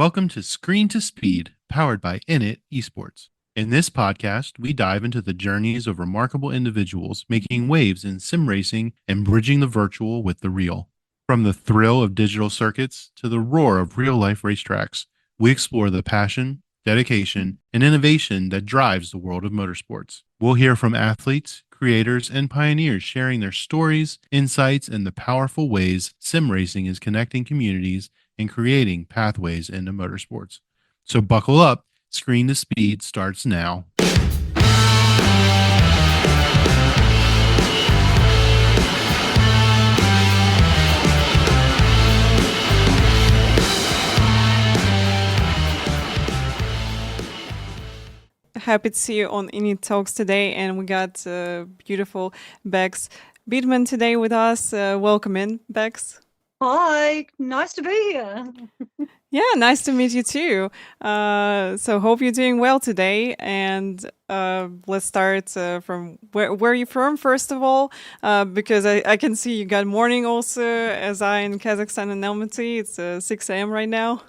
Welcome to Screen to Speed, powered by INIT eSports. In this podcast, we dive into the journeys of remarkable individuals making waves in sim racing and bridging the virtual with the real. From the thrill of digital circuits to the roar of real life racetracks, we explore the passion, dedication, and innovation that drives the world of motorsports. We'll hear from athletes, creators, and pioneers sharing their stories, insights, and the powerful ways sim racing is connecting communities and creating pathways into motorsports. So buckle up, Screen to Speed starts now. Happy to see you on INIT Talks today, and we got beautiful Bex Betman today with us. Welcome in, Bex. Hi, nice to be here. Yeah, nice to meet you too. So hope you're doing well today. And let's start from where are you from, first of all? Because I can see you got morning also, as I in Kazakhstan and Almaty. It's 6 a.m. right now.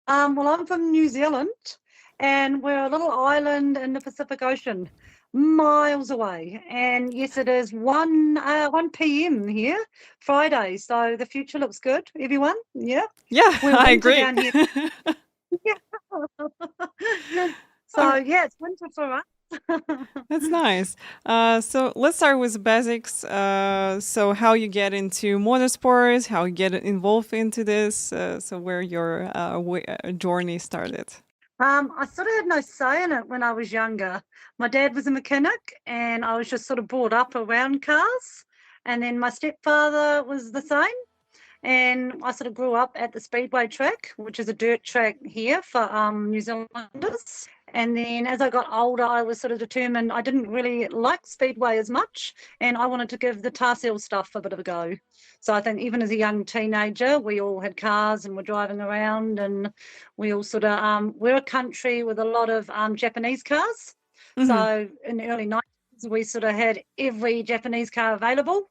Well, I'm from New Zealand, and we're a little island in the Pacific Ocean, miles away. And yes, it is 1 p.m. here, Friday. So the future looks good, everyone. Yeah. Yeah, We're I winter agree. down here. So yeah, it's winter for us. That's nice. So let's start with the basics. So how you get into motorsports, how you get involved into this. So where your journey started. I sort of had no say in it when I was younger. My dad was a mechanic, and I was just sort of brought up around cars. And then my stepfather was the same. And I sort of grew up at the Speedway track, which is a dirt track here for New Zealanders. And then as I got older, I was sort of determined I didn't really like Speedway as much, and I wanted to give the Tarsal stuff a bit of a go. So I think even as a young teenager, we all had cars and were driving around, and we all sort of, we're a country with a lot of Japanese cars. Mhm. So in the early 90s, we sort of had every Japanese car available.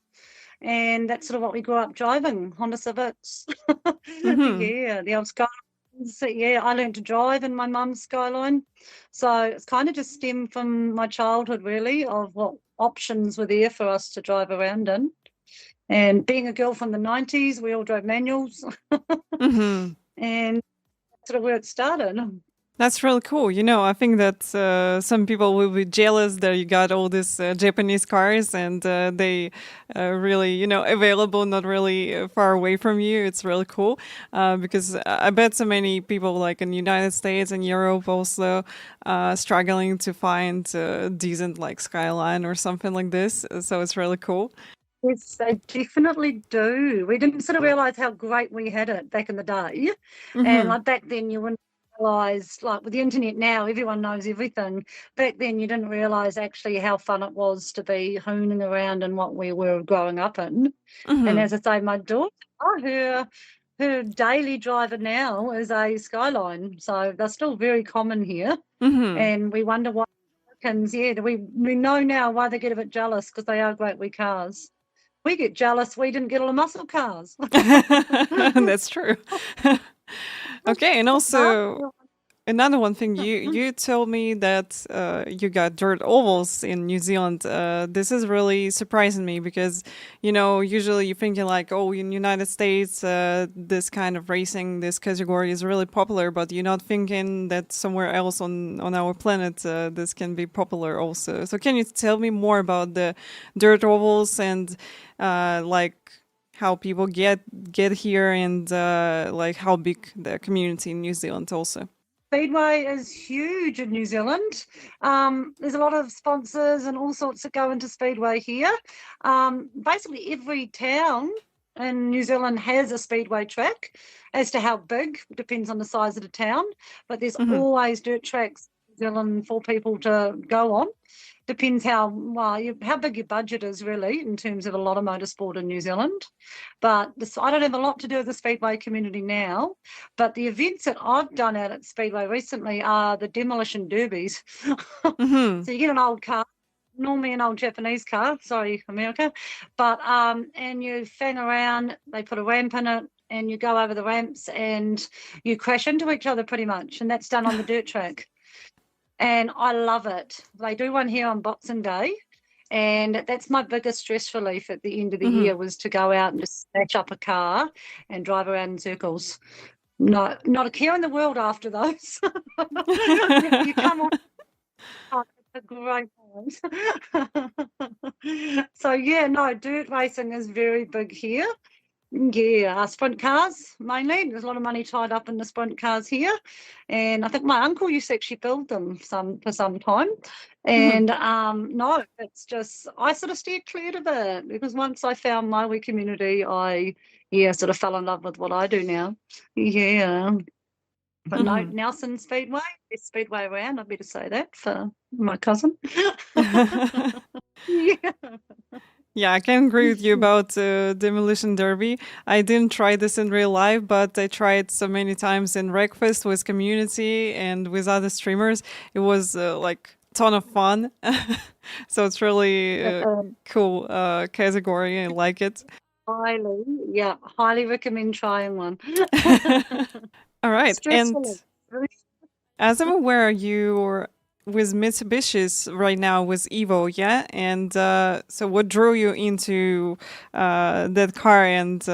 And that's sort of what we grew up driving, Honda Civics. Yeah, the old Skylines. Yeah, I learned to drive in my mum's Skyline. So it's kind of just stemmed from my childhood, really, of what options were there for us to drive around in. And being a girl from the 90s, we all drove manuals. Mhm. And that's sort of where it started. That's really cool. I think that some people will be jealous that you got all these Japanese cars and they really, available, not really far away from you. It's really cool because I bet so many people like in the United States and Europe also struggling to find a decent like Skyline or something like this. So it's really cool. Yes, they definitely do. We didn't sort of realize how great we had it back in the day. And like back then, you wouldn't realize, like with the internet now, everyone knows everything. Back then, you didn't realize actually how fun it was to be hooning around in what we were growing up in. And as I say, my daughter, her daily driver now is a Skyline. So they're still very common here. And we wonder why Americans, we know now why they get a bit jealous, because they are great wee cars. We get jealous we didn't get all the muscle cars. That's true. Okay, and also another one thing you told me that you got dirt ovals in New Zealand. This is really surprising me because usually you're thinking like, oh, in United States this kind of racing, this category is really popular, but you're not thinking that somewhere else on our planet this can be popular also. So can you tell me more about the dirt ovals and like how people get here and like how big the community in New Zealand also? Speedway is huge in New Zealand. There's a lot of sponsors and all sorts that go into Speedway here. Basically, every town in New Zealand has a Speedway track. As to how big, depends on the size of the town, but there's always dirt tracks in New Zealand for people to go on. Depends how big your budget is, really, in terms of a lot of motorsport in New Zealand. But I don't have a lot to do with the Speedway community now, but the events that I've done out at Speedway recently are the demolition derbies. So you get an old car, normally an old Japanese car, sorry, America, but and you fang around, they put a ramp in it, and you go over the ramps and you crash into each other pretty much, and that's done on the dirt track. And I love it. They do one here on Boxing Day, and that's my biggest stress relief at the end of the year, was to go out and just snatch up a car and drive around in circles. Not a care in the world after those. You come on. Oh, it's a great time. So yeah, no, dirt racing is very big here. Yeah, sprint cars mainly. There's a lot of money tied up in the sprint cars here, and I think my uncle used to actually build them for some time. And no, it's just I sort of steered clear of it because once I found my wee community, I sort of fell in love with what I do now. Yeah. But no, Nelson Speedway, best speedway around. I better say that for my cousin. Yeah. Yeah, I can agree with you about Demolition Derby. I didn't try this in real life, but I tried so many times in Breakfast with community and with other streamers. It was like a ton of fun. So it's really cool category. I like it. Highly recommend trying one. All right. Stressful. And as I'm aware, you're with Mitsubishi's right now with Evo, yeah? And so what drew you into that car and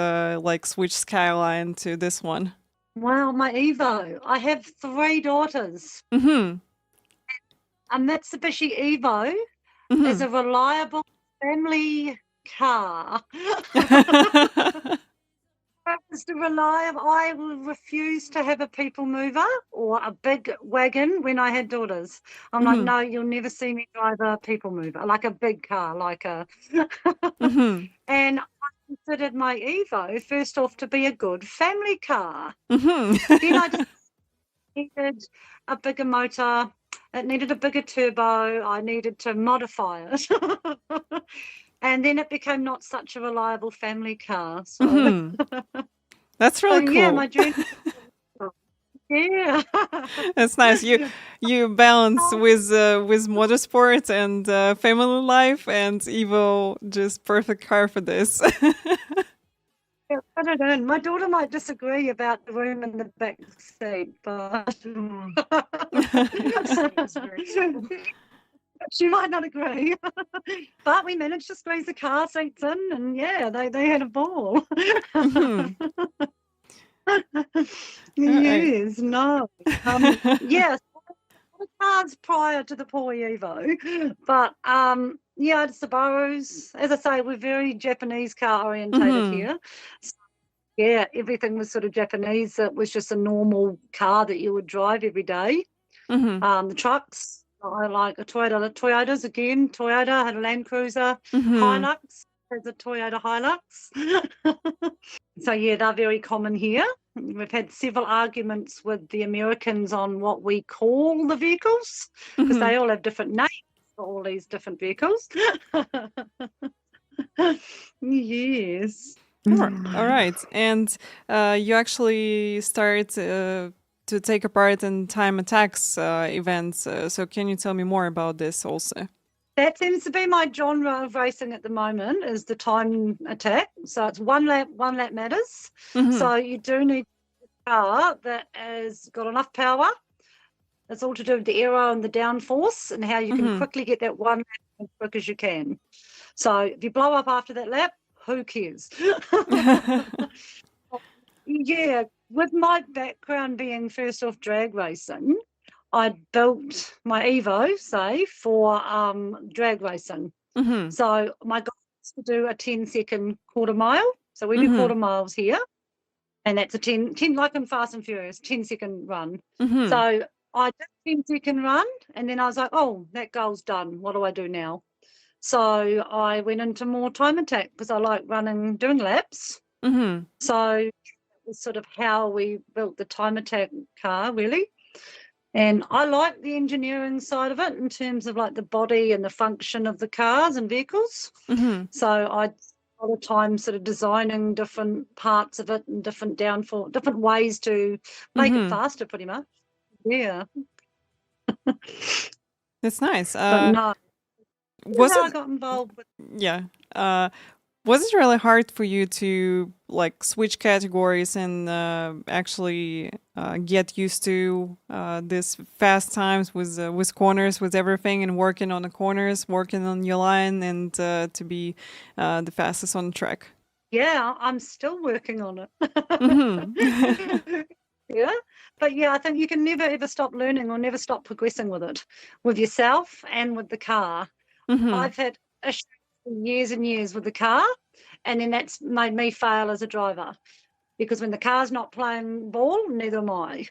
like switch Skyline to this one? Wow, my Evo. I have 3 daughters. Mm-hmm. A Mitsubishi Evo is a reliable family car. Just reliable. I will refuse to have a people mover or a big wagon when I had daughters. I'm like, no, you'll never see me drive a people mover, like a big car, like a. And I considered my Evo first off to be a good family car. Then I just needed a bigger motor. It needed a bigger turbo. I needed to modify it. And then it became not such a reliable family car. So that's really cool. Yeah, my journey. Yeah, that's nice. You balance with motorsport and family life, and Evo just perfect car for this. Yeah, I don't know. My daughter might disagree about the room in the back seat, but she might not agree. But we managed to squeeze the car seats in, and yeah, they had a ball. Yes, no. Yes, cars prior to the poor Evo, but yeah, the Subarus, as I say, we're very Japanese car orientated here. So, yeah, everything was sort of Japanese. It was just a normal car that you would drive every day. The trucks, I like a Toyotas again. Toyota had a Land Cruiser. Hilux has a Toyota Hilux. So yeah, they're very common here. We've had several arguments with the Americans on what we call the vehicles because they all have different names for all these different vehicles. Yes. All right. And you actually start to take a part in time attacks events. So can you tell me more about this also? That seems to be my genre of racing at the moment, is the time attack. So it's one lap matters. So you do need a car that has got enough power. It's all to do with the aero and the downforce and how you can quickly get that one lap as quick as you can. So if you blow up after that lap, who cares? Yeah, with my background being first off drag racing, I built my Evo, say, for drag racing. So my goal is to do a 10-second quarter mile. So we do quarter miles here. And that's a 10 like in Fast and Furious, 10-second run. So I did 10-second run, and then I was like, oh, that goal's done. What do I do now? So I went into more time attack because I like doing laps. So it was sort of how we built the time attack car, really. And I like the engineering side of it in terms of like the body and the function of the cars and vehicles. So I a lot of time sort of designing different parts of it and different ways to make it faster, pretty much. Yeah. That's nice. But no. Was I got involved with. Yeah. Was it really hard for you to like switch categories and actually get used to this fast times with corners, with everything, and working on the corners, working on your line, and to be the fastest on the track? Yeah, I'm still working on it. Mm-hmm. Yeah, but yeah, I think you can never ever stop learning or never stop progressing with it, with yourself and with the car. Mm-hmm. I've had issues for years and years with the car, and then that's made me fail as a driver, because when the car's not playing ball, neither am I.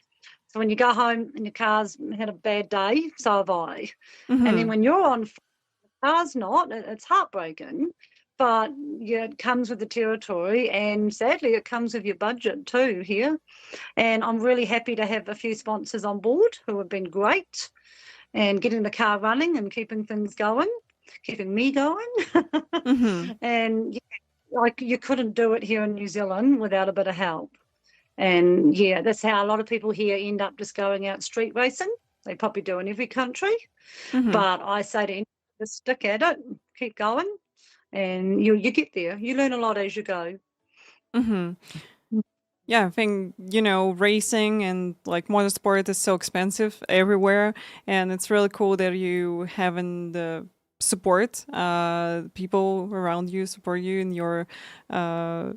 So when you go home and your car's had a bad day, so have I. And then Mm-hmm. when you're on, car's not, it's heartbreaking. But yeah, it comes with the territory, and sadly, it comes with your budget too here. And I'm really happy to have a few sponsors on board who have been great and getting the car running and keeping things going, keeping me going. Mm-hmm. And yeah, like you couldn't do it here in New Zealand without a bit of help. And yeah, that's how a lot of people here end up just going out street racing. They probably do in every country. Mm-hmm. But I say to anyone, just stick at it, keep going, and you get there. You learn a lot as you go. Mm-hmm. Yeah, I think, racing and like motorsport is so expensive everywhere. And it's really cool that you having the support, people around you support you in your uh,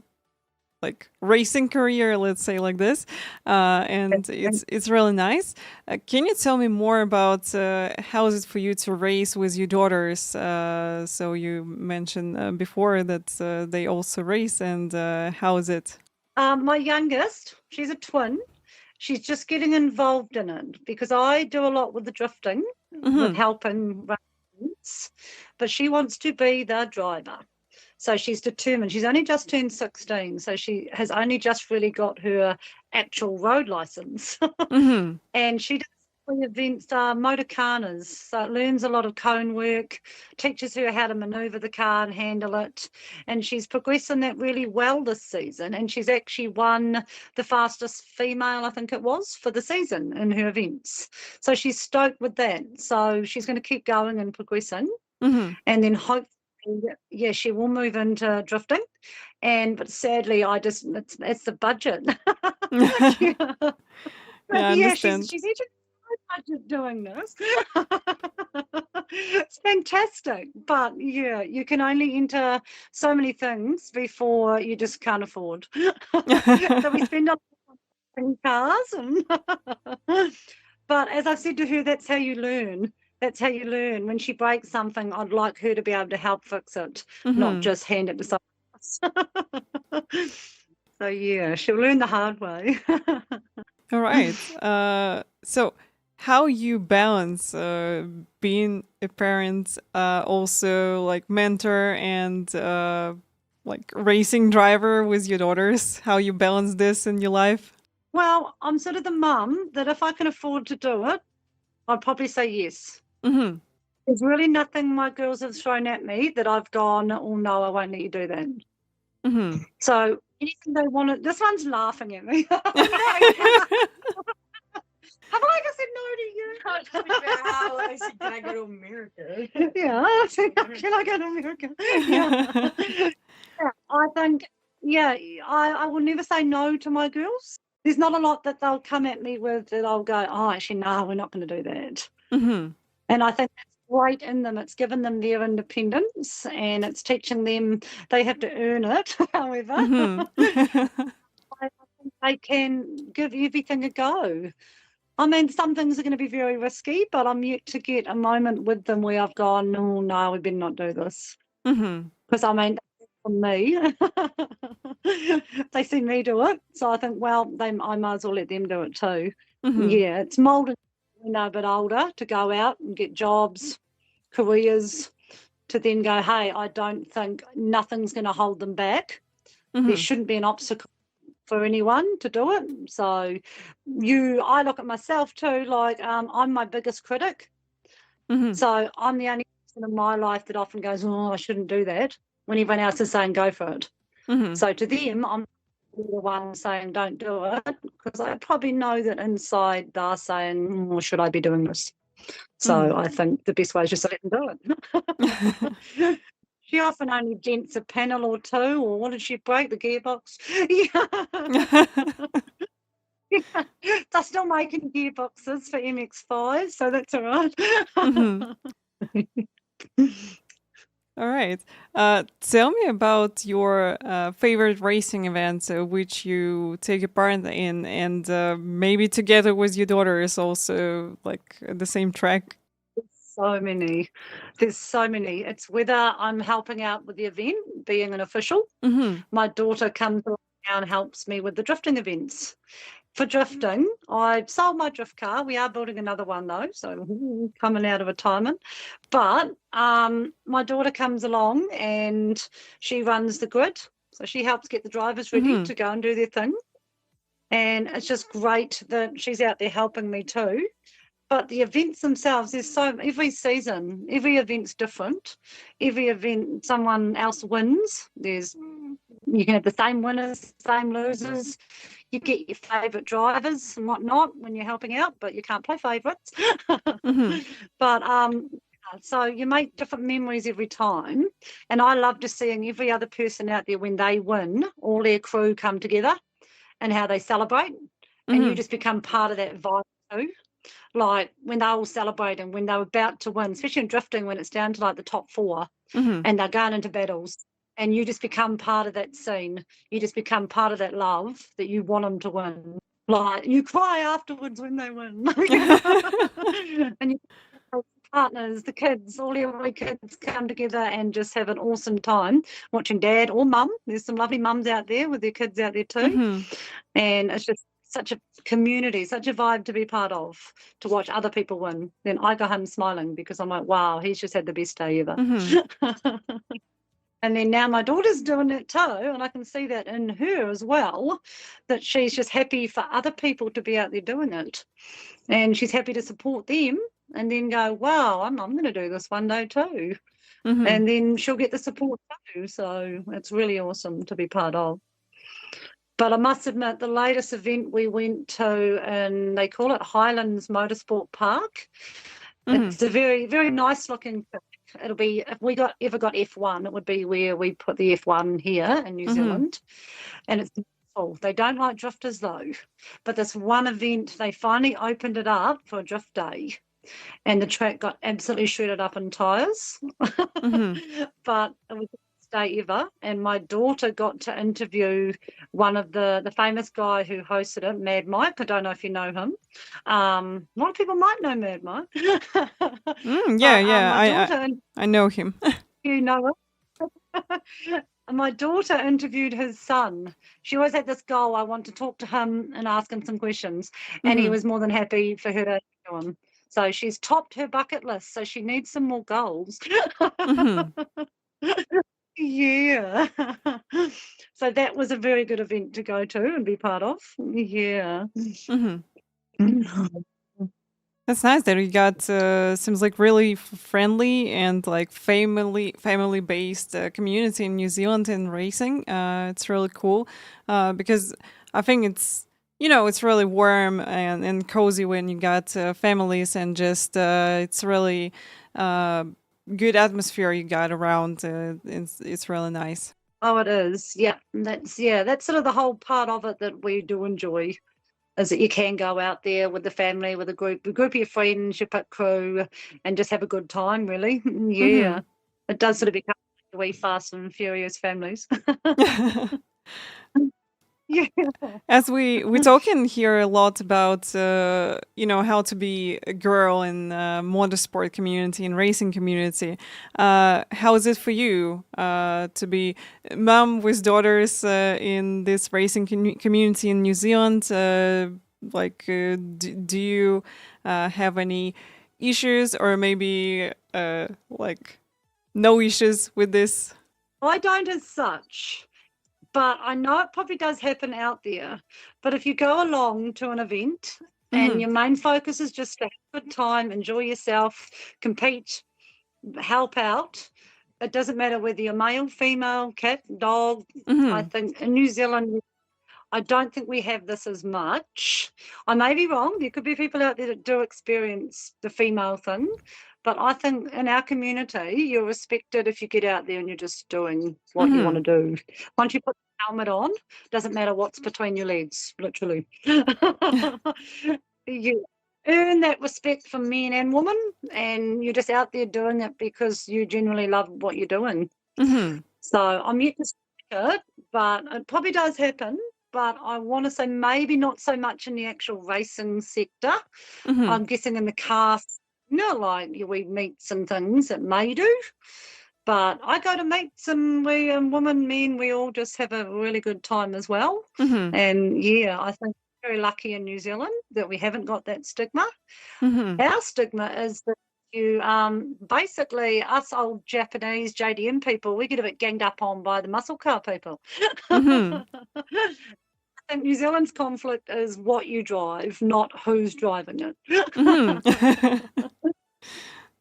like racing career, let's say like this. And it's really nice. Can you tell me more about how is it for you to race with your daughters? So you mentioned before that they also race, and how is it? My youngest, she's a twin. She's just getting involved in it because I do a lot with the drifting, with Mm-hmm. helping runs, but she wants to be the driver. So she's determined. She's only just turned 16, so she has only just really got her actual road license. Mm-hmm. And she does the events, motorcanas. So it learns a lot of cone work, teaches her how to maneuver the car and handle it. And she's progressing that really well this season. And she's actually won the fastest female, I think it was, for the season in her events. So she's stoked with that. So she's going to keep going and progressing. Mm-hmm. And then hopefully, yeah, she will move into drifting. But sadly, it's the budget. Yeah. But Yeah, I yeah, understand. she's eating so much of doing this. It's fantastic. But yeah, you can only enter so many things before you just can't afford. So we spend a lot in cars and but as I've said to her, that's how you learn. That's how you learn. When she breaks something, I'd like her to be able to help fix it, not Mm-hmm. just hand it to someone else. So yeah, she'll learn the hard way. All right. So how you balance being a parent, also like mentor and like racing driver with your daughters? How you balance this in your life? Well, I'm sort of the mum that if I can afford to do it, I'd probably say yes. Mm-hmm. There's really nothing my girls have thrown at me that I've gone, oh no, I won't let you do that. Mm-hmm. So anything they want to, this one's laughing at me. Have I ever said no to you? I said, can I go to America? Yeah, I said, can I go to America? Yeah. Yeah, I think, yeah, I will never say no to my girls. There's not a lot that they'll come at me with that I'll go, oh, actually, no, we're not going to do that. Mm-hmm. And I think that's great in them. It's given them their independence and it's teaching them they have to earn it. However, Mm-hmm. I think they can give everything a go. I mean, some things are going to be very risky, but I'm yet to get a moment with them where I've gone, oh, no, we better not do this. Mm-hmm. Because I mean, for me, they see me do it. So I think, well, I might as well let them do it too. Mm-hmm. Yeah, it's molded when they're a bit older to go out and get jobs, careers, to then go, hey, I don't think nothing's going to hold them back. There Mm-hmm. shouldn't be an obstacle for anyone to do it. So I look at myself too, like I'm my biggest critic. Mm-hmm. So I'm the only person in my life that often goes, oh, I shouldn't do that, when everyone else is saying go for it. Mm-hmm. So to them, I'm the one saying don't do it, because I probably know that inside they're saying, oh, should I be doing this? So Mm-hmm. I think the best way is just to let them do it. She often only dents a panel or two, or what did she break? The gearbox? Yeah. They're still making gearboxes for MX5, so that's all right. Mhm. All right. Tell me about your favorite racing events which you take a part in, and maybe together with your daughters also, like the same track. So many. There's so many. It's whether I'm helping out with the event, being an official. Mm-hmm. My daughter comes along now and helps me with the drifting events. For drifting, I've sold my drift car. We are building another one though, so coming out of retirement. But my daughter comes along and she runs the grid. So she helps get the drivers ready to go and do their thing. And it's just great that she's out there helping me too. But the events themselves, every season, every event's different. Every event, someone else wins. You can have the same winners, same losers. You get your favourite drivers and whatnot when you're helping out, but you can't play favourites. But so you make different memories every time. And I love just seeing every other person out there when they win, all their crew come together and how they celebrate. And you just become part of that vibe too. Like when they're all celebrating, when they're about to win, especially in drifting when it's down to like the top 4 and they're going into battles, and you just become part of that scene. You just become part of that love that you want them to win. Like you cry afterwards when they win. And you partners, the kids, all your kids come together and just have an awesome time watching dad or mum. There's some lovely mums out there with their kids out there too. And it's just such a community, such a vibe to be part of, to watch other people win. Then I go home smiling because I'm like, wow, he's just had the best day ever. And then now my daughter's doing it too, and I can see that in her as well, that she's just happy for other people to be out there doing it. And she's happy to support them and then go, wow, I'm going to do this one day too. And then she'll get the support too. So it's really awesome to be part of. But I must admit, the latest event we went to, and they call it Highlands Motorsport Park. It's a very, very nice looking track. It'll be, if we ever got F1, it would be where we put the F1 here in New Zealand. And it's beautiful. They don't like drifters though. But this one event, they finally opened it up for a drift day. And the track got absolutely shredded up in tyres. But it was day ever, and my daughter got to interview one of the famous guy who hosted it, Mad Mike. I don't know if you know him. A lot of people might know Mad Mike. I know him. You know him. My daughter interviewed his son. She always had this goal, I want to talk to him and ask him some questions, and he was more than happy for her to do him. So she's topped her bucket list, so she needs some more goals. Yeah. So that was a very good event to go to and be part of. Yeah. That's nice that you got seems like really friendly and like family based community in New Zealand in racing. It's really cool because I think it's really warm and cozy when you got families, and just it's really good atmosphere you got around. It's really nice. Oh, it is. Yeah. That's sort of the whole part of it that we do enjoy, is that you can go out there with the family, with a group of your friends, your pit crew, and just have a good time, really. Yeah. It does sort of become like wee Fast and Furious families. Yeah. As we talking here a lot about how to be a girl in motorsport community and racing community. How is it for you to be mom with daughters in this racing community in New Zealand? Do you have any issues, or maybe no issues with this? I don't as such. But I know it probably does happen out there. But if you go along to an event and your main focus is just to have a good time, enjoy yourself, compete, help out, it doesn't matter whether you're male, female, cat, dog. I think in New Zealand, I don't think we have this as much. I may be wrong. There could be people out there that do experience the female thing. But I think in our community, you're respected if you get out there and you're just doing what you want to do. Once you put the helmet on, doesn't matter what's between your legs, literally. You earn that respect from men and women, and you're just out there doing it because you genuinely love what you're doing. So I'm yet to see it, but it probably does happen. But I want to say maybe not so much in the actual racing sector. I'm guessing in the car, like we meets and things, it may do. But I go to meets and we women, men, we all just have a really good time as well. And yeah, I think we're very lucky in New Zealand that we haven't got that stigma. Our stigma is that you basically us old Japanese JDM people, we get a bit ganged up on by the muscle car people. I think New Zealand's conflict is what you drive, not who's driving it.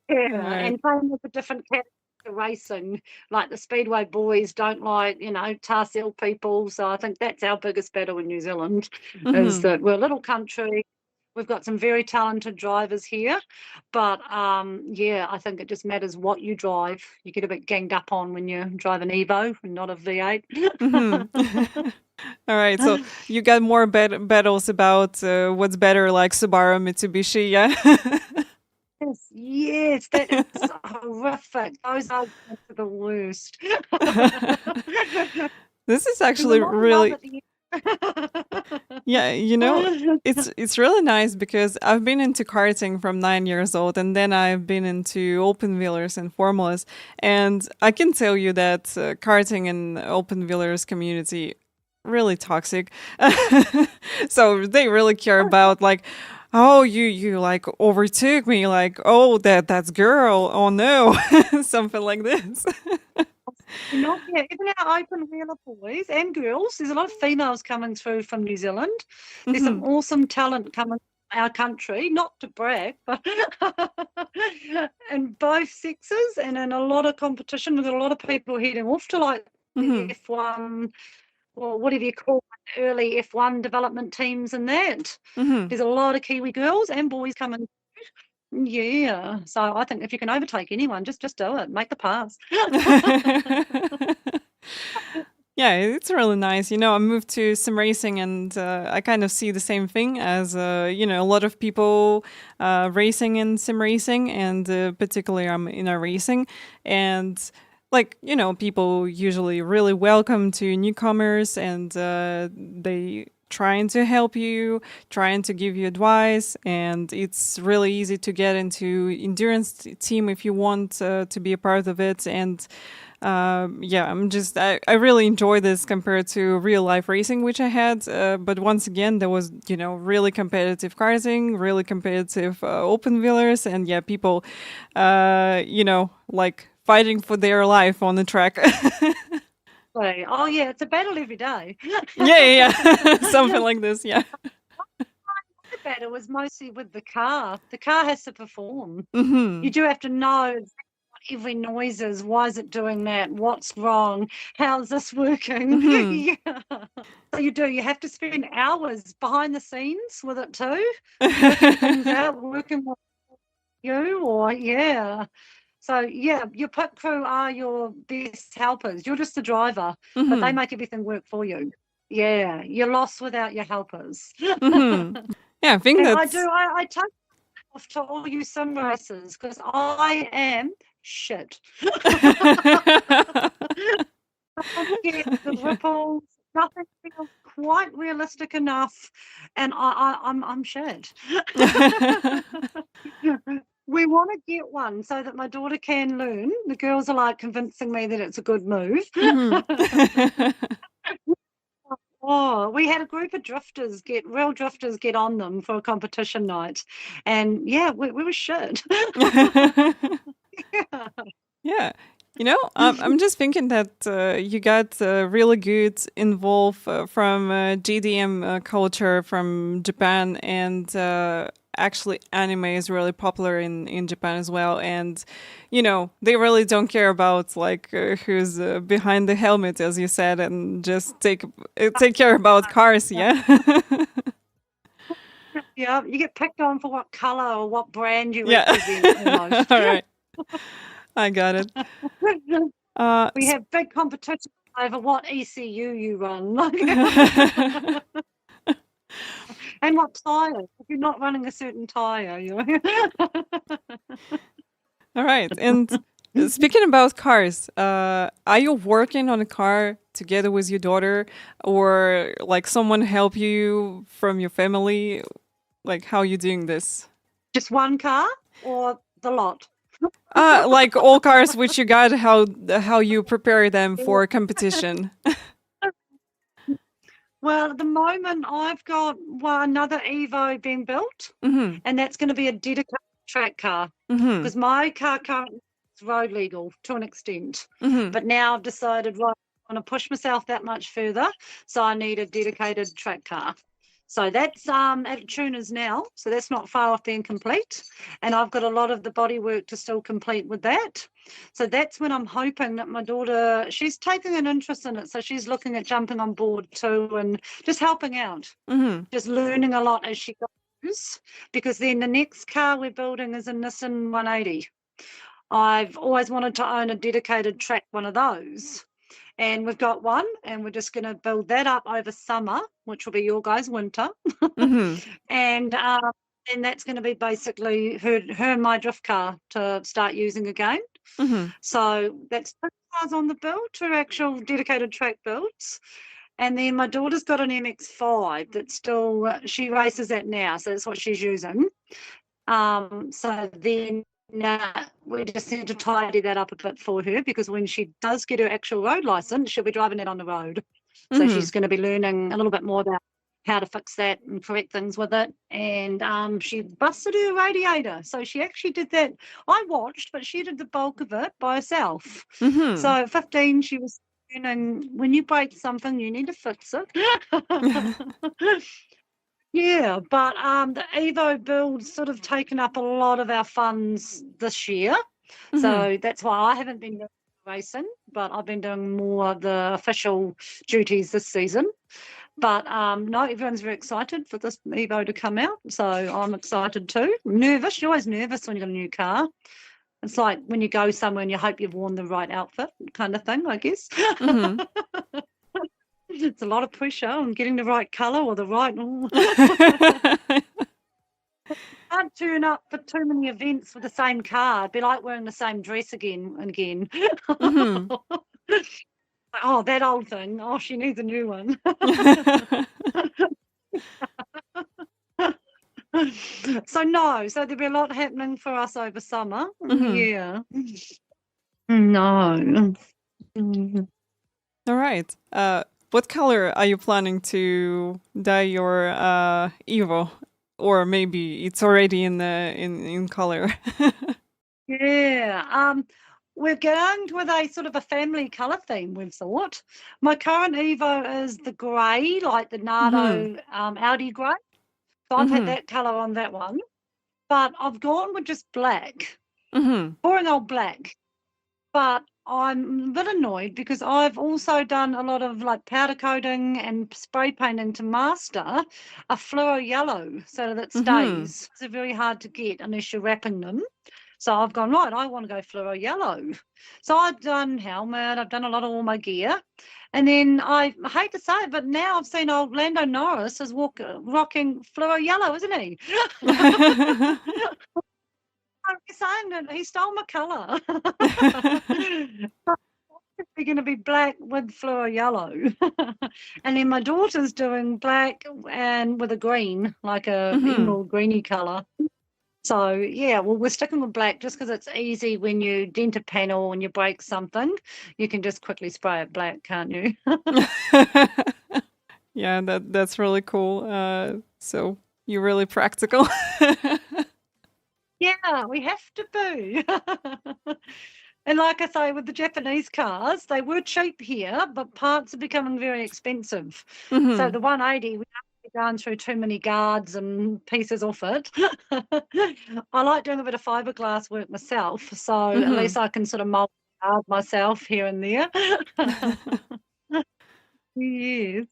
And same with the different categories of racing, like the Speedway boys don't like, tar seal people. So I think that's our biggest battle in New Zealand, is that we're a little country. We've got some very talented drivers here, but I think it just matters what you drive. You get a bit ganged up on when you drive an Evo and not a V8. All right, so you got more battles about what's better, like Subaru, Mitsubishi, yeah? Yes, that is horrific. Those are the worst. This is actually really... Yeah, it's really nice because I've been into karting from 9 years old, and then I've been into open wheelers and formulas, and I can tell you that karting and open wheelers community really toxic. So they really care about like, oh, you like overtook me, like, oh, that's girl, oh no, something like this. Even our open wheeler boys and girls, there's a lot of females coming through from New Zealand. There's some awesome talent coming from our country, not to brag, but in both sexes and in a lot of competition. We've got a lot of people heading off to like the F1, or whatever you call it, early F1 development teams and that. There's a lot of Kiwi girls and boys coming. Yeah, so I think if you can overtake anyone, just do it. Make the pass. Yeah, it's really nice. I moved to sim racing, and I kind of see the same thing as a lot of people racing in sim racing, and particularly I'm in a racing, and like people usually really welcome to newcomers, and they trying to help you, trying to give you advice, and it's really easy to get into endurance team if you want to be a part of it. And I really enjoy this compared to real life racing, which I had. But once again, there was, really competitive karting, really competitive open wheelers, and people, like fighting for their life on the track. Oh yeah, it's a battle every day. Yeah. Something like this, yeah. The battle was mostly with the car. The car has to perform. You do have to know what every noise is. Why is it doing that? What's wrong? How's this working? Yeah. So you have to spend hours behind the scenes with it too, working things out, working with you, or So, your pit crew are your best helpers. You're just the driver, but they make everything work for you. Yeah, you're lost without your helpers. Yeah, I think that's... I take off to all you sim racers because I am shit. I get the ripples. Nothing feels quite realistic enough, and I'm shit. We want to get one so that my daughter can learn. The girls are like convincing me that it's a good move. We had a group of real drifters get on them for a competition night. And we were shit. Yeah. I'm just thinking that you got really good involved from GDM culture from Japan, and actually anime is really popular in Japan as well, and they really don't care about like who's behind the helmet, as you said, and just take care about cars. Yeah, you get picked on for what colour or what brand you Yeah. represent almost. All right. I got it. We have big competition over what ECU you run. And what tyre. If you're not running a certain tyre, you're All right. And speaking about cars, are you working on a car together with your daughter, or like someone help you from your family? Like, how you doing this? just one car or the lot? Like all cars which you got, how you prepare them for competition? Well, at the moment, I've got another Evo being built, Mm-hmm. and that's going to be a dedicated track car Mm-hmm. because my car currently is road legal to an extent. Mm-hmm. But now I've decided, right, I want to push myself that much further, so I need a dedicated track car. So that's at tuners now, so that's not far off being complete. And I've got a lot of the bodywork to still complete with that. So that's when I'm hoping that my daughter, she's taking an interest in it, so she's looking at jumping on board too and just helping out, Mm-hmm. just learning a lot as she goes, because then the next car we're building is a Nissan 180. I've always wanted to own a dedicated track one of those. And we've got one, and we're just going to build that up over summer, which will be your guys' winter. Mm-hmm. And that's going to be basically her and my drift car to start using again. Mm-hmm. So that's 2 cars on the build, 2 actual dedicated track builds. And then my daughter's got an MX-5 that's still, she races that now, so that's what she's using. So then we just need to tidy that up a bit for her, because when she does get her actual road license, she'll be driving it on the road. So Mm-hmm. she's going to be learning a little bit more about how to fix that and correct things with it. And she busted her radiator. So she actually did that. I watched, but she did the bulk of it by herself. Mm-hmm. So at 15, she was learning, when you break something, you need to fix it. Yeah, but the Evo build's sort of taken up a lot of our funds this year. Mm-hmm. So that's why I haven't been doing racing, but I've been doing more of the official duties this season. But no, everyone's very excited for this Evo to come out. So I'm excited too. Nervous. You're always nervous when you got a new car. It's like when you go somewhere and you hope you've worn the right outfit kind of thing, I guess. Mm-hmm. It's a lot of pressure on getting the right colour or the right... Can't turn up for too many events with the same car. It'd be like wearing the same dress again and again. Mm-hmm. Oh, that old thing. Oh, she needs a new one. So there'll be a lot happening for us over summer. Mm-hmm. Yeah. No. All right. What color are you planning to dye your Evo? Or maybe it's already in color. Yeah. We're going with a sort of a family colour theme, we've thought. My current Evo is the grey, like the Nardo Audi grey. So I've had that colour on that one. But I've gone with just black. Mm-hmm. Boring old black. But I'm a bit annoyed because I've also done a lot of like powder coating and spray painting to master a fluoro yellow so that it stays. It's very hard to get unless you're wrapping them. So I've gone, right, I want to go fluoro yellow. So I've done helmet, I've done a lot of all my gear. And then I hate to say it, but now I've seen old Lando Norris is rocking fluoro yellow, isn't he? I'm saying that he stole my colour. We're going to be black with fluoro yellow. And then my daughter's doing black and with a green, like a emerald greeny colour. So, yeah, well, we're sticking with black just because it's easy when you dent a panel and you break something. You can just quickly spray it black, can't you? Yeah, that's really cool. So you're really practical. Yeah, we have to be. And like I say, with the Japanese cars, they were cheap here, but parts are becoming very expensive. So the 180, we haven't gone through too many guards and pieces off it. I like doing a bit of fiberglass work myself, so at least I can sort of mold guard myself here and there. Yes.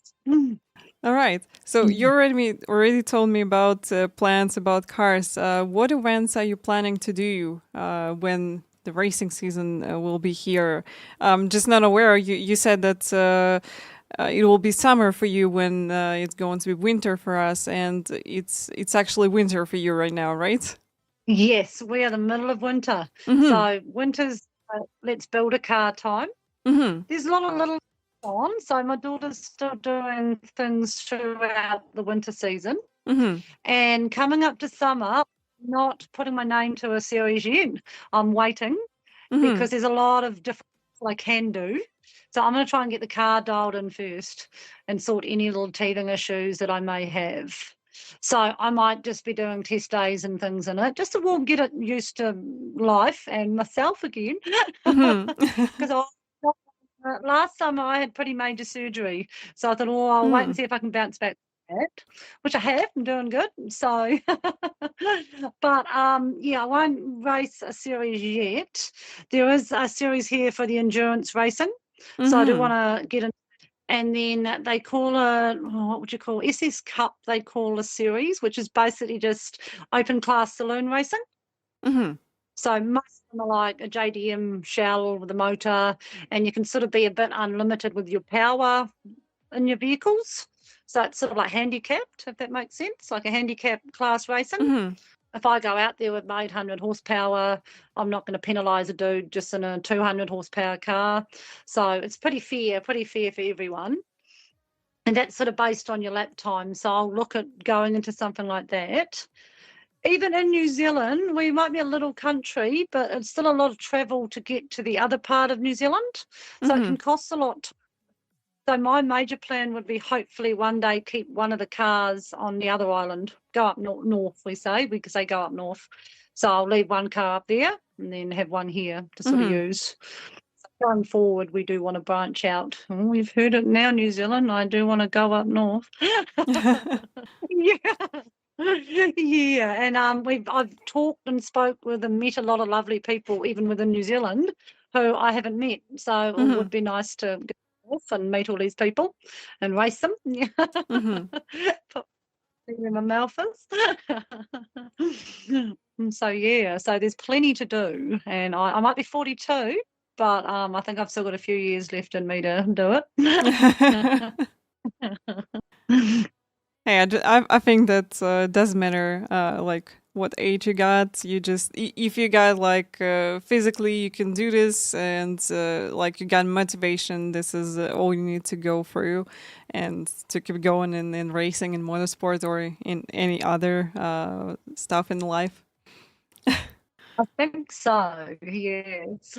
All right. So you already told me about plans about cars. What events are you planning to do when the racing season will be here? Just not aware. You said that it will be summer for you when it's going to be winter for us, and it's actually winter for you right now, right? Yes, we are the middle of winter. Mm-hmm. So winter's let's build a car time. Mm-hmm. There's a lot of little on. So my daughter's still doing things throughout the winter season. Mm-hmm. And coming up to summer, not putting my name to a series yet. I'm waiting because there's a lot of different things I can do. So I'm going to try and get the car dialed in first and sort any little teething issues that I may have. So I might just be doing test days and things in it just to get it used to life and myself again. Because last summer I had pretty major surgery. So I thought, oh, I'll wait and see if I can bounce back from that, which I have. I'm doing good. So, but yeah, I won't race a series yet. There is a series here for the endurance racing. So I do want to get in. And then they call what would you call SS Cup? They call a series, which is basically just open class saloon racing. So most of them are like a JDM shell with a motor, and you can sort of be a bit unlimited with your power in your vehicles. So it's sort of like handicapped, if that makes sense, like a handicapped class racing. If I go out there with my 800 horsepower, I'm not going to penalise a dude just in a 200 horsepower car. So it's pretty fair for everyone. And that's sort of based on your lap time. So I'll look at going into something like that. Even in New Zealand, we might be a little country, but it's still a lot of travel to get to the other part of New Zealand. So it can cost a lot. So my major plan would be hopefully one day keep one of the cars on the other island, go up north, we say go up north. So I'll leave one car up there and then have one here to sort of use. So going forward, we do want to branch out. Oh, we've heard it now, New Zealand. I do want to go up north. Yeah. Yeah, and I've talked and spoke with and met a lot of lovely people, even within New Zealand, who I haven't met. So it would be nice to go off and meet all these people and race them. Put in my mouth is. So yeah, so there's plenty to do, and I might be 42, but I think I've still got a few years left in me to do it. Hey, I think that doesn't matter like what age you got. You just if you got like physically you can do this, and like you got motivation, this is all you need to go through and to keep going in racing, in motorsport, or in any other stuff in life. I think so, yes.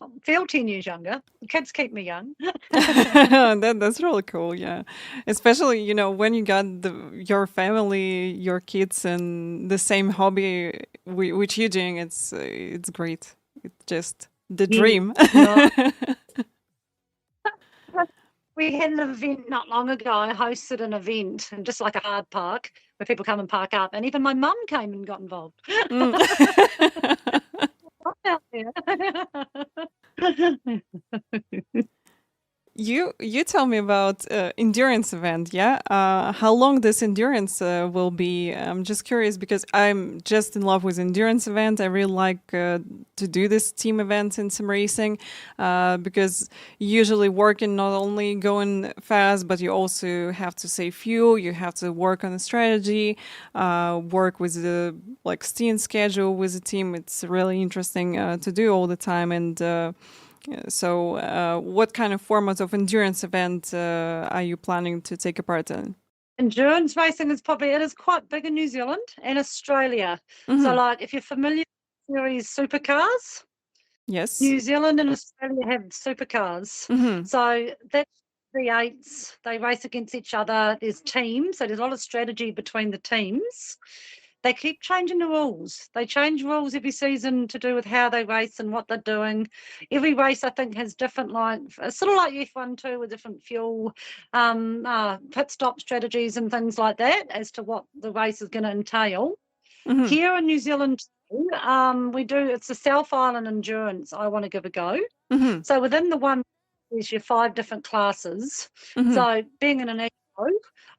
I feel 10 years younger. Kids keep me young. That's really cool, yeah. Especially, you know, when you got your family, your kids, and the same hobby which you're doing, it's great. It's just the dream. We had an event not long ago. I hosted an event, and just like a hard park where people come and park up, and even my mum came and got involved. Out there. You tell me about endurance event, yeah? How long this endurance will be? I'm just curious because I'm just in love with endurance event. I really like to do this team events in sim racing because usually working not only going fast, but you also have to save fuel. You have to work on a strategy, work with the like steam schedule with the team. It's really interesting to do all the time. And so what kind of format of endurance event are you planning to take a part in? Endurance racing is quite big in New Zealand and Australia. So like if you're familiar with series supercars, yes, New Zealand and Australia have supercars. So that's V8s. They race against each other. There's teams, so there's a lot of strategy between the teams. They keep changing the rules. They change rules every season to do with how they race and what they're doing. Every race, I think, has different, like, sort of like F1 too, with different fuel, pit stop strategies and things like that as to what the race is going to entail. Here in New Zealand, it's a South Island endurance I want to give a go. So within the one there's your 5 different classes. Mhm. So being in an Evo,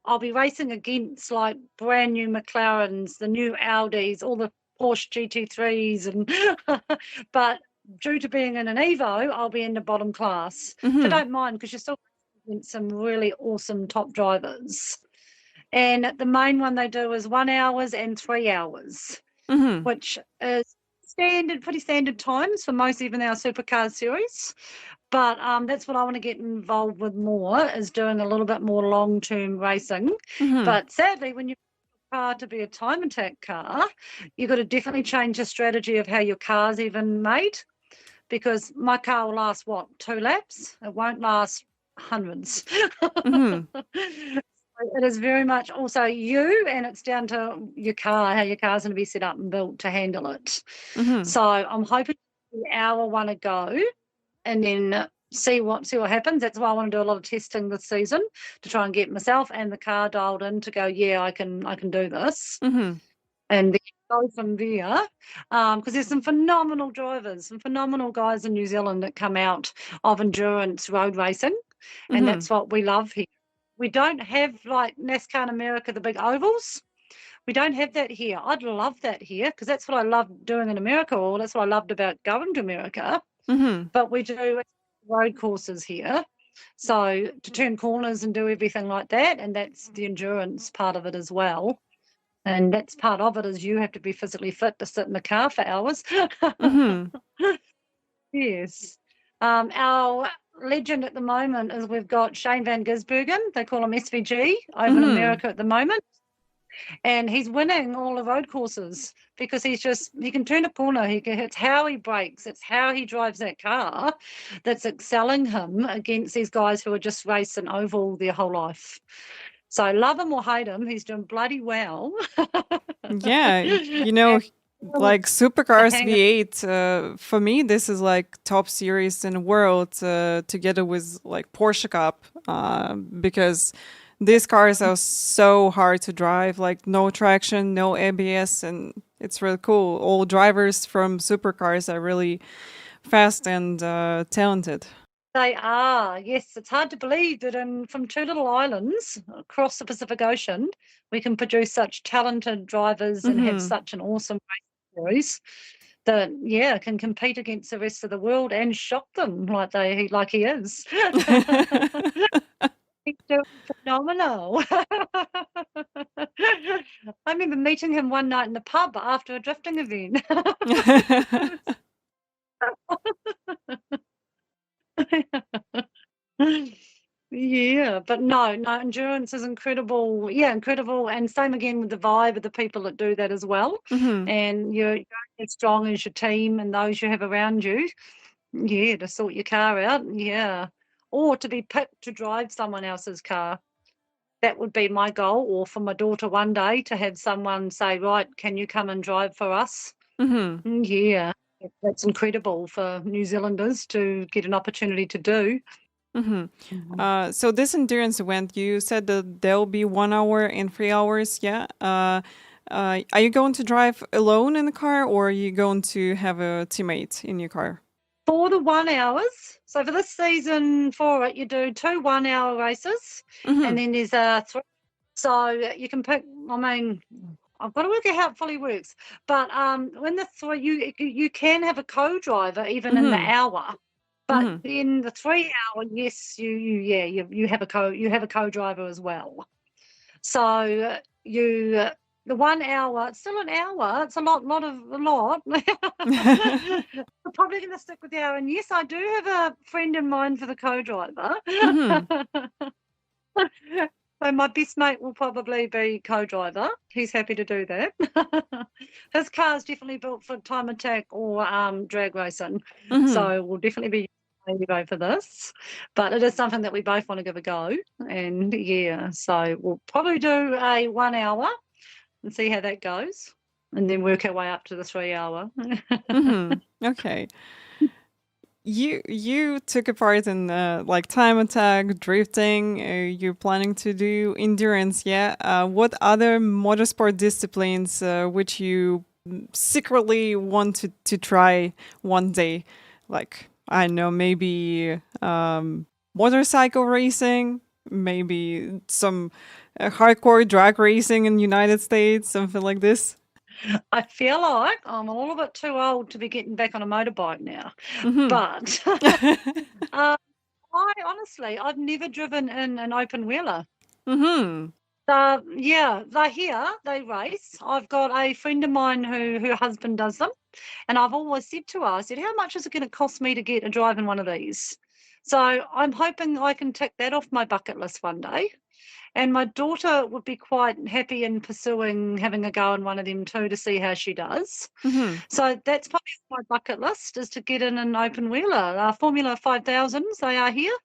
I'll be racing against like brand new McLarens, the new Audis, all the Porsche GT3s, and but due to being in an Evo, I'll be in the bottom class, which I Mhm. don't mind because you're still racing against some really awesome top drivers. And the main one they do is 1 hours and 3 hours, Mhm. which is pretty standard times for most, even our supercar series. But that's what I want to get involved with more, is doing a little bit more long-term racing. Mhm. But sadly, when you car to be a time attack car, you've got to definitely change the strategy of how your car's even made, because my car will last, 2 laps? It won't last hundreds. Mhm. It is very much also you, and it's down to your car, how your car's going to be set up and built to handle it. Mhm. So I'm hoping the hour one to go, and then see what happens. That's why I want to do a lot of testing this season to try and get myself and the car dialed in to go, yeah, I can do this, Mhm. and then go from there. Because there's some phenomenal drivers, some phenomenal guys in New Zealand that come out of endurance road racing, and Mhm. that's what we love here. We don't have like NASCAR in America, the big ovals. We don't have that here. I'd love that here because that's what I loved doing in America, or that's what I loved about going to America. Mhm. But we do road courses here. So to turn corners and do everything like that, and that's the endurance part of it as well. And that's part of it, is you have to be physically fit to sit in the car for hours. Mhm. Yes. Our legend at the moment is we've got Shane Van Gisbergen. They call him SVG over in Mhm. America at the moment. And he's winning all the road courses because he can turn a corner. It's how he brakes, it's how he drives that car that's excelling him against these guys who are just racing oval their whole life. So love him or hate him, he's doing bloody well. Yeah, And like the Supercars hang of V8, for me, this is like top series in the world, together with like Porsche Cup, because these cars are so hard to drive, like no traction, no ABS, and it's really cool. All drivers from supercars are really fast and talented. They are, yes. It's hard to believe that from 2 little islands across the Pacific Ocean, we can produce such talented drivers and have Mm-hmm. such an awesome race series that, yeah, can compete against the rest of the world and shock them like he is. He's doing phenomenal. I remember meeting him one night in the pub after a drifting event. Yeah, but no, endurance is incredible. Yeah, incredible. And same again with the vibe of the people that do that as well. Mm-hmm. And you're as strong as your team and those you have around you. Yeah, to sort your car out. Yeah. Or to be picked to drive someone else's car. That would be my goal. Or for my daughter one day to have someone say, right, can you come and drive for us? Mm-hmm. Yeah, that's incredible for New Zealanders to get an opportunity to do. Mm-hmm. So this endurance event, you said that there'll be 1 hour and 3 hours. Yeah. Are you going to drive alone in the car, or are you going to have a teammate in your car? For the 1 hours, so for this season for it, you do 2 1-hour races, Mm-hmm. and then there's 3. So you can pick. I mean, I've got to work out how it fully works. But when the 3, you can have a co-driver even in the Mm-hmm. hour. But Mm-hmm. in the 3 hour, yes, you have a co-driver as well. So the 1 hour, it's still an hour. It's a lot. I'm probably going to stick with the hour. And yes, I do have a friend in mind for the co-driver. Mm-hmm. So my best mate will probably be co-driver. He's happy to do that. His car is definitely built for time attack or drag racing. Mm-hmm. So we'll definitely be Evo for this. But it is something that we both want to give a go. And yeah, so we'll probably do a 1 hour and see how that goes. And then work our way up to the 3 hour. Mm-hmm. Okay. You took a part in like time attack, drifting. You're planning to do endurance, yeah. What other motorsport disciplines which you secretly want to try one day? Like, I know, maybe motorcycle racing, maybe some hardcore drag racing in the United States, something like this. I feel like I'm a little bit too old to be getting back on a motorbike now, Mm-hmm. but I've never driven in an open wheeler. Mm-hmm. Yeah, they're here, they race. I've got a friend of mine who her husband does them, and I've always said to her, I said, how much is it going to cost me to get a drive in one of these? So I'm hoping I can tick that off my bucket list one day. And my daughter would be quite happy in pursuing having a go in one of them too to see how she does. Mm-hmm. So that's probably my bucket list, is to get in an open wheeler. Formula 5000s, they are here,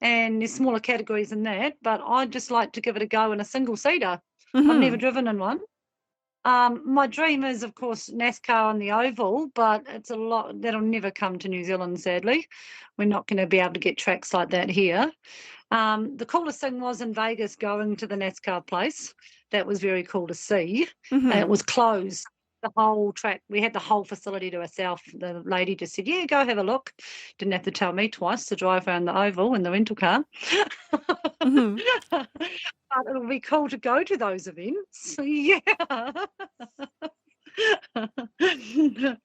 and there's smaller categories in that, but I'd just like to give it a go in a single seater. I've never driven in one. My dream is, of course, NASCAR on the oval, but it's a lot that'll never come to New Zealand, sadly. We're not going to be able to get tracks like that here. The coolest thing was in Vegas going to the NASCAR place. That was very cool to see. Mm-hmm. And it was closed. The whole track, we had the whole facility to ourselves. The lady just said, yeah, go have a look. Didn't have to tell me twice to drive around the oval in the rental car. Mm-hmm. But it'll be cool to go to those events. Yeah.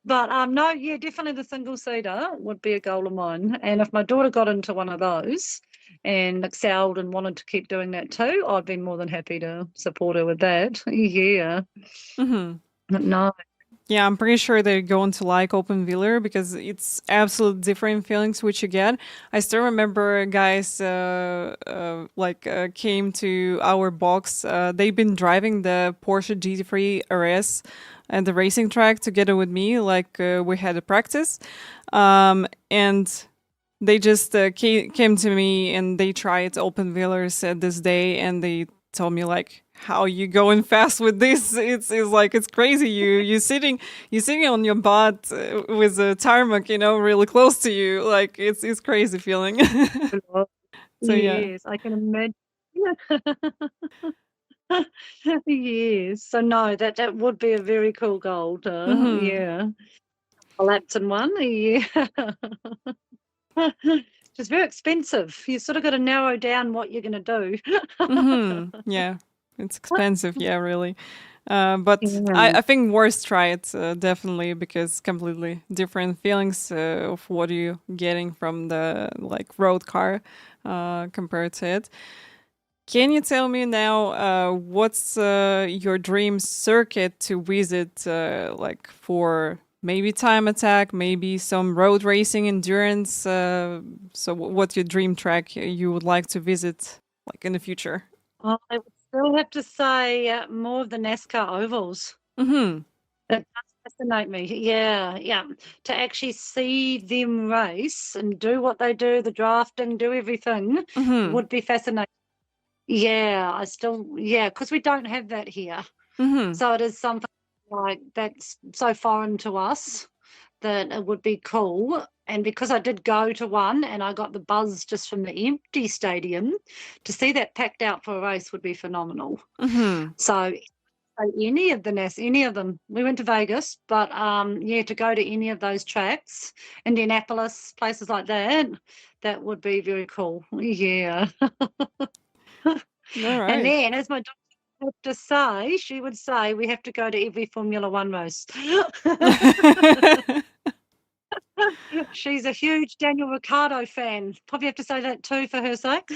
But no, yeah, definitely the single seater would be a goal of mine. And if my daughter got into one of those and excelled and wanted to keep doing that too, I'd be more than happy to support her with that. Yeah. Mm-hmm. But no. Yeah, I'm pretty sure they're going to like open wheeler because it's absolute different feelings which you get. I still remember guys came to our box. They've been driving the Porsche GT3 RS and the racing track together with me. We had a practice, and they just came to me and they tried open wheelers at this day, and they told me like, how you going fast with this? It's like it's crazy. You sitting on your butt with a tarmac, really close to you. Like it's crazy feeling. So yeah. Yes, I can imagine. Yes. So no, that would be a very cool goal to, Mhm. yeah. Collapse in one, yeah. It's very expensive. You sort of got to narrow down what you're going to do. Yeah, it's expensive. Yeah, really. But Yeah. I think worth try it definitely, because completely different feelings of what you're getting from the road car compared to it. Can you tell me now what's your dream circuit to visit, for maybe time attack, maybe some road racing endurance? So what's your dream track you would like to visit, in the future? I would still have to say more of the NASCAR ovals. Mm-hmm. That does fascinate me. Yeah, yeah. To actually see them race and do what they do, the drafting, do everything, Mm-hmm. would be fascinating. Yeah, because we don't have that here. Mm-hmm. So it is something like that's so foreign to us that it would be cool. And because I did go to one and I got the buzz just from the empty stadium, to see that packed out for a race would be phenomenal. Mm-hmm. So any of any of them. We went to Vegas, but to go to any of those tracks, Indianapolis, places like that, that would be very cool. Yeah. All right. And then, as my daughter would have to say, she would say, we have to go to every Formula One race. She's a huge Daniel Ricciardo fan. Probably have to say that too for her sake.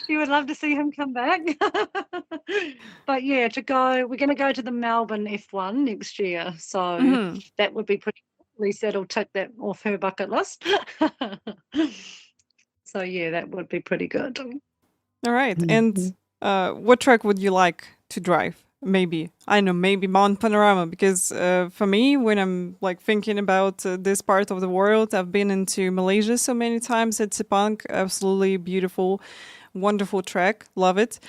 She would love to see him come back. But yeah, we're going to go to the Melbourne F1 next year. So Mhm. that would be pretty cool. At least that'll tick that off her bucket list. So yeah, that would be pretty good. All right. And what track would you like to drive? Maybe Mount Panorama, because for me, when I'm thinking about this part of the world, I've been into Malaysia so many times at Sepang. Absolutely beautiful, wonderful track. Love it.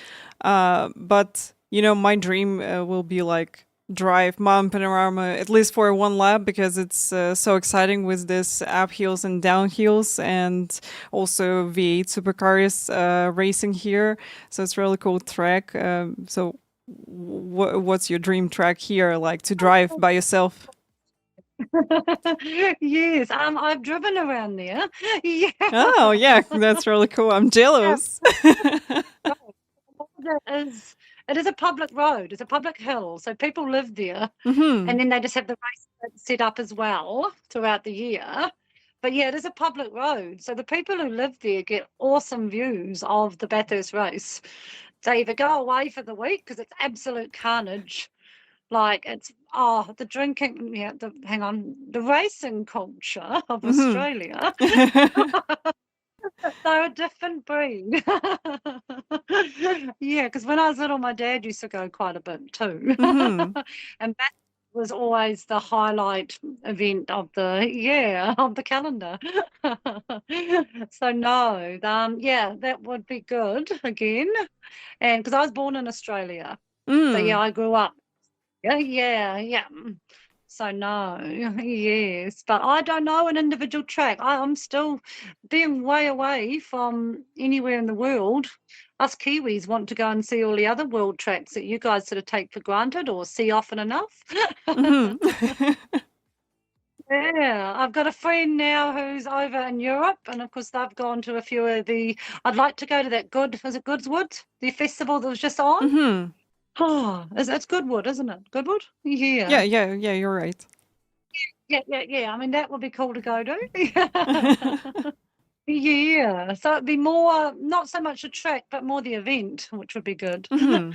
But my dream will be drive Mount Panorama at least for one lap, because it's so exciting with this up hills and down hills, and also V8 supercars racing here. So it's really cool track. So what's your dream track here, to drive by yourself? Yes, I've driven around there. Yeah. Oh, yeah, that's really cool. I'm jealous. It is a public road. It's a public hill, so people live there, Hmm. and then they just have the race set up as well throughout the year. But yeah, it is a public road, so the people who live there get awesome views of the Bathurst race. They either go away for the week because it's absolute carnage. Like it's the drinking, yeah, the racing culture of Hmm. Australia. They're a different breed. Yeah, because when I was little, my dad used to go quite a bit too. Hmm. And that was always the highlight event of the calendar. So no, yeah, that would be good again. And because I was born in Australia. So yeah, Mm. I grew up. Yeah. So no, yes, but I don't know an individual track. I'm still being way away from anywhere in the world. Us Kiwis want to go and see all the other world tracks that you guys sort of take for granted or see often enough. Hmm. Yeah, I've got a friend now who's over in Europe, and of course they've gone to a few of the. I'd like to go to that was it Goodswood, the festival that was just on? Hmm. Oh, it's Goodwood, isn't it? Goodwood? Yeah, Yeah. you're right. Yeah. I mean, that would be cool to go to. Yeah. So it'd be more, not so much a track, but more the event, which would be good. Hmm.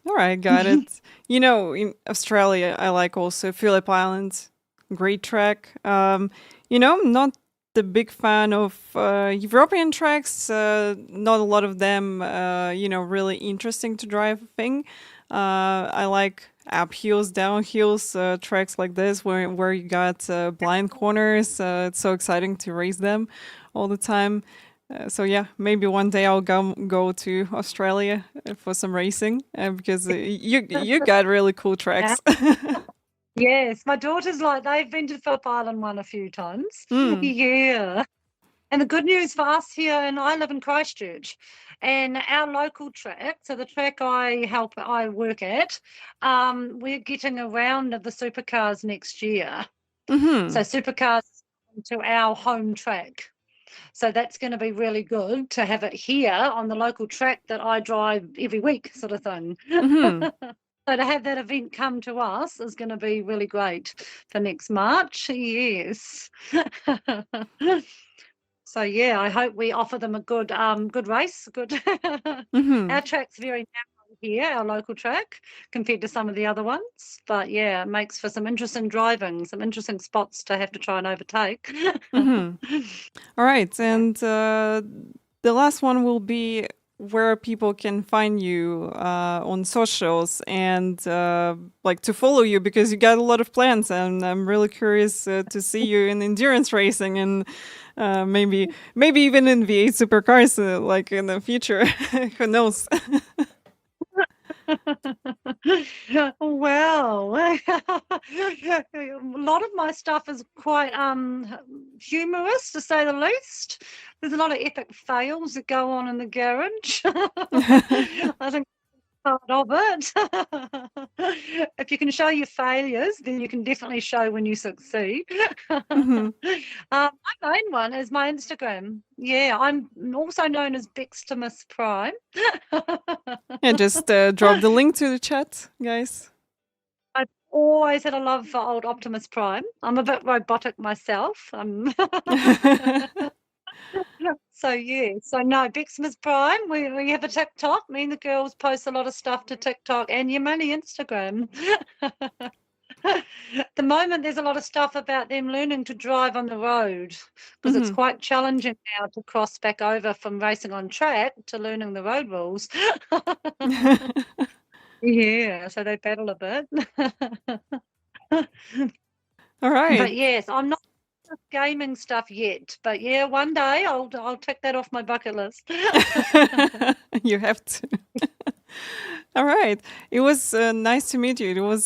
All right, got it. In Australia, I like also Phillip Island, great track. I'm not the big fan of European tracks. Not a lot of them, really interesting to drive. Thing. I like up hills, down hills, tracks like this where you got blind corners. It's so exciting to race them all the time. So yeah, maybe one day I'll go to Australia for some racing because you got really cool Yeah. tracks. Yes, my daughter's like, they've been to Phillip Island one a few times. Mm. Yeah. And the good news for us here, and I live in Christchurch, and our local track, so the track I work at, we're getting a round of the supercars next year. Hmm. So supercars to our home track. So that's going to be really good to have it here on the local track that I drive every week, sort of thing. Hmm. So to have that event come to us is going to be really great for next March. Yes. So yeah, I hope we offer them a good race. Good. Hmm. Our track's very narrow here, our local track, compared to some of the other ones. But yeah, it makes for some interesting driving, some interesting spots to have to try and overtake. Hmm. All right, and the last one will be where people can find you on socials and like to follow you because you got a lot of plans, and I'm really curious to see you in endurance racing and maybe even in V8 supercars like in the future. Who knows? Well, a lot of my stuff is quite humorous, to say the least. There's a lot of epic fails that go on in the garage. I think part of it. If you can show your failures, then you can definitely show when you succeed. Mhm. My main one is my Instagram. Yeah, I'm also known as Bex Prime. Yeah, just drop the link to the chat, guys. I've always had a love for old Optimus Prime. I'm a bit robotic myself. So yeah, so no, Beximus Prime. We have a TikTok. Me and the girls post a lot of stuff to TikTok and your money Instagram. At the moment, there's a lot of stuff about them learning to drive on the road because it's Mhm. quite challenging now to cross back over from racing on track to learning the road rules. Yeah, so they battle a bit. All right. But yes, I'm not into gaming stuff yet. But yeah, one day I'll tick that off my bucket list. You have to. All right. It was nice to meet you. It was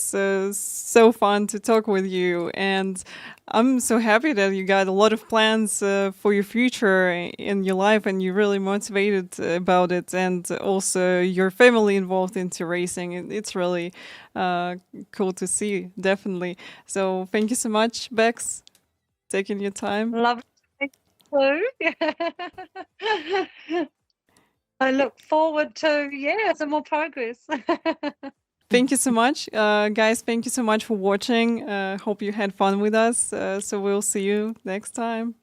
so fun to talk with you. And I'm so happy that you got a lot of plans for your future in your life and you're really motivated about it. And also your family involved into racing. It's really cool to see, definitely. So thank you so much, Bex, taking your time. Love it too. I look forward to some more progress. Thank you so much. Guys, thank you so much for watching. Hope you had fun with us. So we'll see you next time.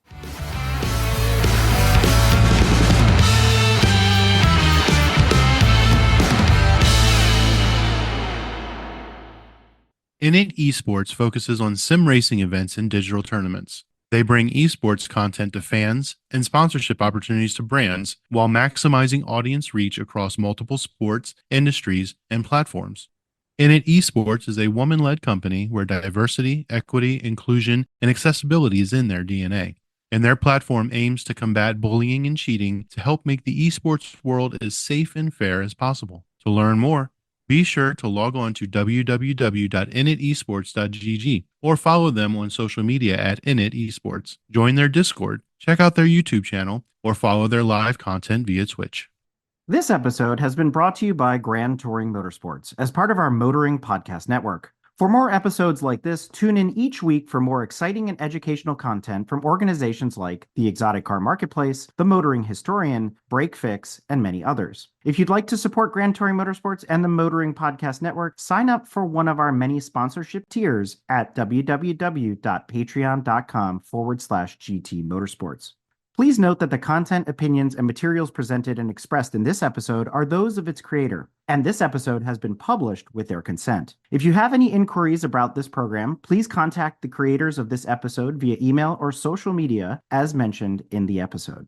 INIT eSports focuses on sim racing events and digital tournaments. They bring esports content to fans and sponsorship opportunities to brands while maximizing audience reach across multiple sports, industries, and platforms. INIT Esports is a woman led company where diversity, equity, inclusion, and accessibility is in their DNA. And their platform aims to combat bullying and cheating to help make the esports world as safe and fair as possible. To learn more, be sure to log on to www.initesports.gg or follow them on social media at INIT Esports. Join their Discord, check out their YouTube channel, or follow their live content via Twitch. This episode has been brought to you by Grand Touring Motorsports as part of our Motoring Podcast Network. For more episodes like this, tune in each week for more exciting and educational content from organizations like the Exotic Car Marketplace, the Motoring Historian, Break Fix, and many others. If you'd like to support Grand Touring Motorsports and the Motoring Podcast Network, sign up for one of our many sponsorship tiers at www.patreon.com/GT Motorsports. Please note that the content, opinions, and materials presented and expressed in this episode are those of its creator, and this episode has been published with their consent. If you have any inquiries about this program, please contact the creators of this episode via email or social media as mentioned in the episode.